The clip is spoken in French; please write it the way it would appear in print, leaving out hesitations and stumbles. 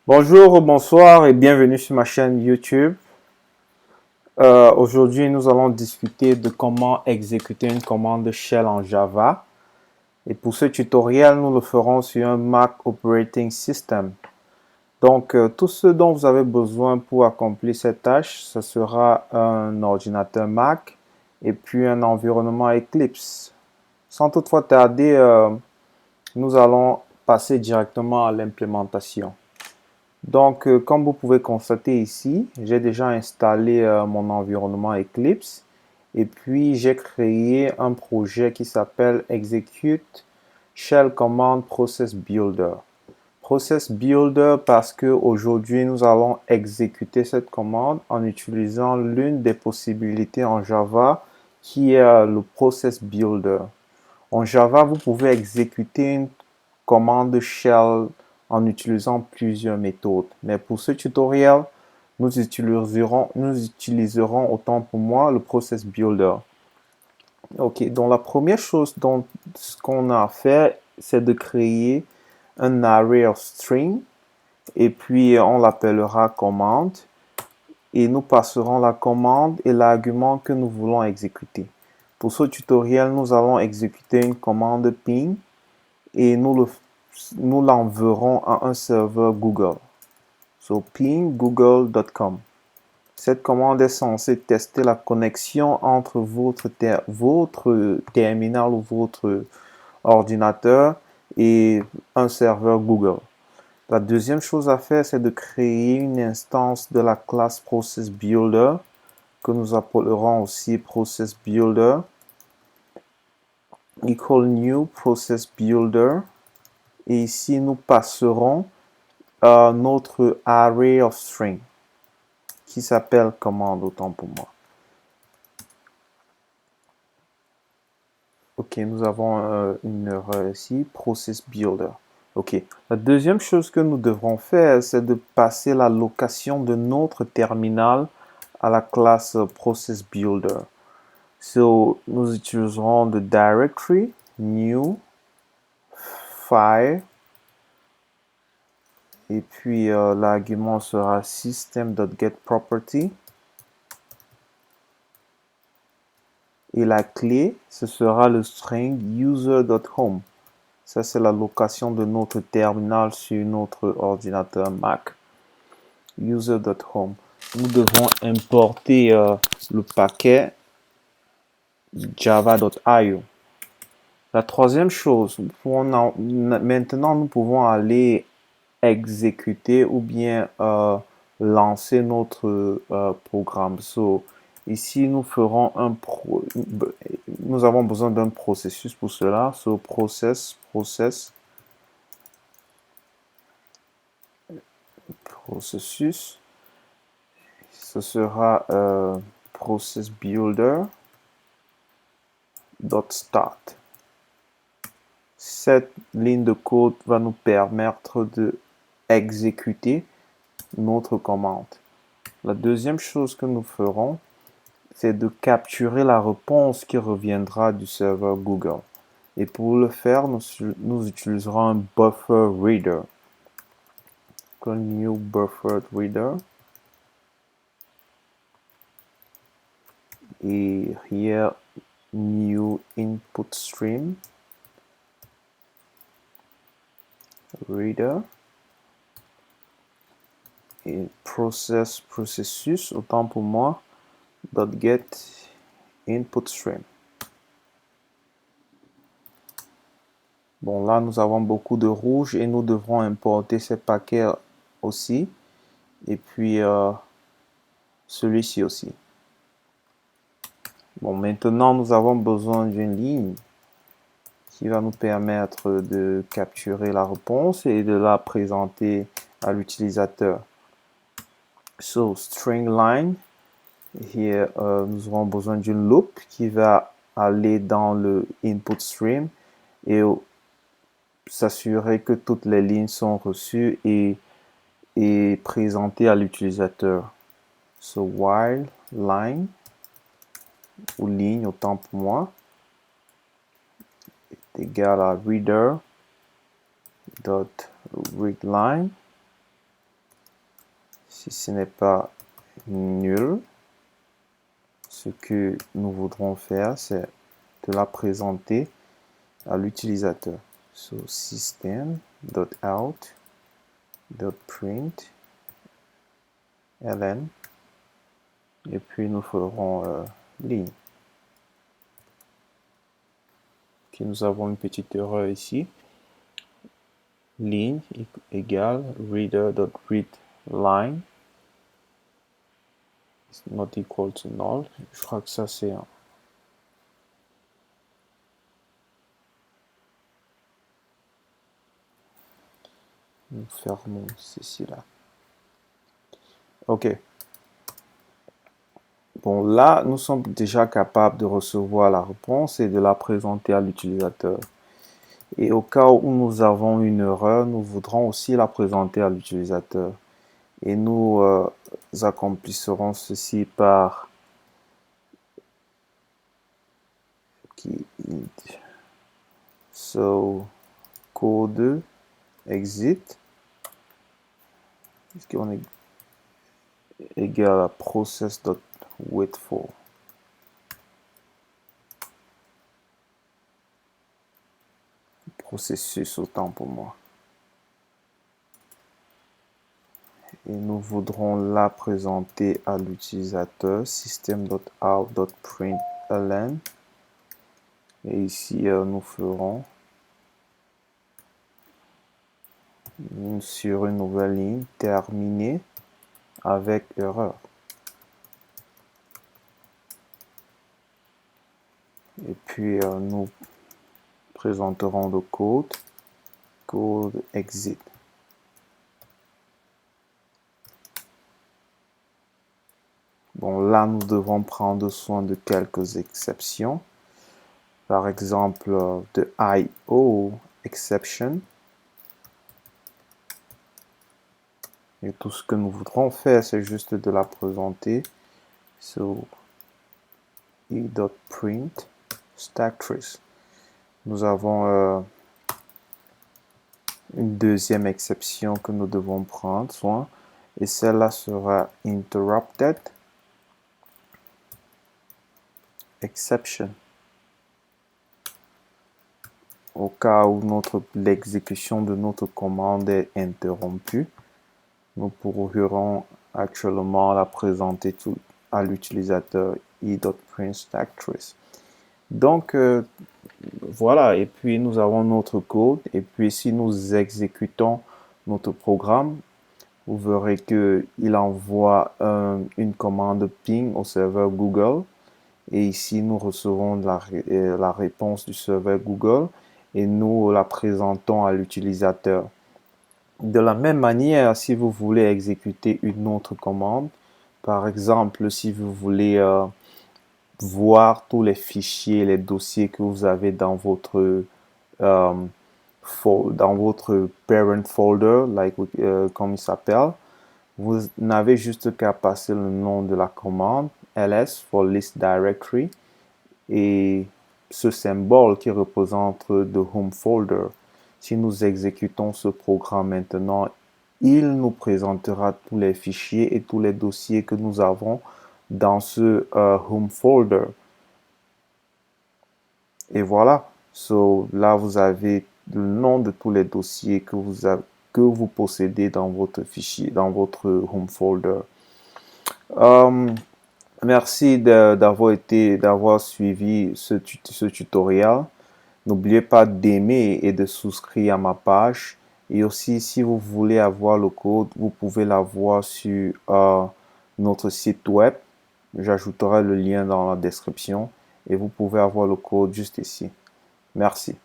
Bonjour, bonsoir et bienvenue sur ma chaîne YouTube. Aujourd'hui, nous allons discuter de comment exécuter une commande shell en Java. Et pour ce tutoriel, nous le ferons sur un Mac Operating System. Donc, tout ce dont vous avez besoin pour accomplir cette tâche, ce sera un ordinateur Mac et puis un environnement Eclipse. Sans toutefois tarder, nous allons passer directement à l'implémentation. Donc, comme vous pouvez constater ici, j'ai déjà installé mon environnement Eclipse et puis j'ai créé un projet qui s'appelle Execute Shell Command Process Builder. Process Builder parce que aujourd'hui nous allons exécuter cette commande en utilisant l'une des possibilités en Java qui est le Process Builder. En Java, vous pouvez exécuter une commande shell en utilisant plusieurs méthodes. Mais pour ce tutoriel, nous utiliserons autant pour moi le process builder. Ok, donc la première chose dont ce qu'on a à faire, c'est de créer un array of string et puis on l'appellera commande et nous passerons la commande et l'argument que nous voulons exécuter. Pour ce tutoriel, nous allons exécuter une commande ping et nous l'enverrons à un serveur Google. So ping google.com. Cette commande est censée tester la connexion entre votre terminal ou votre ordinateur et un serveur Google. La deuxième chose à faire, c'est de créer une instance de la classe ProcessBuilder que nous appellerons aussi ProcessBuilder equal new ProcessBuilder. Et ici, nous passerons notre array of string qui s'appelle commande autant pour moi. Ok, nous avons une erreur ici, process builder. Ok, la deuxième chose que nous devrons faire, c'est de passer la location de notre terminal à la classe process builder. So, nous utiliserons le directory new file et puis l'argument sera system.getProperty. Et la clé, ce sera le string user.home. Ça, c'est la location de notre terminal sur notre ordinateur Mac. User.home. Nous devons importer le paquet java.io. La troisième chose, maintenant nous pouvons aller exécuter ou bien lancer notre programme. So, ici, nous avons besoin d'un processus pour cela. So, processus. Ce sera process builder .start. Cette ligne de code va nous permettre de exécuter notre commande. La deuxième chose que nous ferons, c'est de capturer la réponse qui reviendra du serveur Google. Et pour le faire, nous utiliserons un buffer reader. New buffer reader. Et here, new input stream. Reader. Et processus, autant pour moi, .get input stream. Bon, là, nous avons beaucoup de rouge et nous devrons importer ces paquets aussi. Et puis, celui-ci aussi. Bon, maintenant, nous avons besoin d'une ligne qui va nous permettre de capturer la réponse et de la présenter à l'utilisateur. So, string line. Here, nous aurons besoin d'une loop qui va aller dans le input stream et s'assurer que toutes les lignes sont reçues et présentées à l'utilisateur. So, while line ou ligne autant pour moi est égal à reader.readLine Si ce n'est pas nul, ce que nous voudrons faire, c'est de la présenter à l'utilisateur. So, system.out.print ln et puis nous ferons ligne. Okay, nous avons une petite erreur ici. Ligne égale reader.readLine is not equal to null. Je crois que ça c'est un. Nous fermons ceci là. Ok. Bon, là, nous sommes déjà capables de recevoir la réponse et de la présenter à l'utilisateur. Et au cas où nous avons une erreur, nous voudrons aussi la présenter à l'utilisateur. Et nous accomplirons ceci par so code exit puisqu'on est égal à process.waitFor. Processus autant pour moi. Et nous voudrons la présenter à l'utilisateur system.out.println. Et ici, nous ferons sur une nouvelle ligne terminée avec erreur. Et puis, nous présenterons le code exit. Bon, là, nous devons prendre soin de quelques exceptions. Par exemple, de IO exception. Et tout ce que nous voudrons faire, c'est juste de la présenter. So, e.print stack trace. Nous avons une deuxième exception que nous devons prendre soin. Et celle-là sera interrupted exception. Au cas où l'exécution de notre commande est interrompue, nous pourrons actuellement la présenter à l'utilisateur e.print stack trace. Donc, voilà, et puis nous avons notre code, et puis si nous exécutons notre programme, vous verrez qu'il envoie une commande ping au serveur Google, et ici nous recevons la réponse du serveur Google, et nous la présentons à l'utilisateur. De la même manière, si vous voulez exécuter une autre commande, par exemple, si vous voulez voir tous les fichiers, les dossiers que vous avez dans votre parent folder, comme il s'appelle, vous n'avez juste qu'à passer le nom de la commande, ls for list directory, et ce symbole qui représente the home folder. Si nous exécutons ce programme maintenant, il nous présentera tous les fichiers et tous les dossiers que nous avons dans ce home folder. Et voilà. So, là, vous avez le nom de tous les dossiers que vous possédez dans votre fichier, dans votre home folder. Merci d'avoir suivi ce tutoriel. N'oubliez pas d'aimer et de souscrire à ma page. Et aussi, si vous voulez avoir le code, vous pouvez l'avoir sur notre site web. J'ajouterai le lien dans la description et vous pouvez avoir le code juste ici. Merci.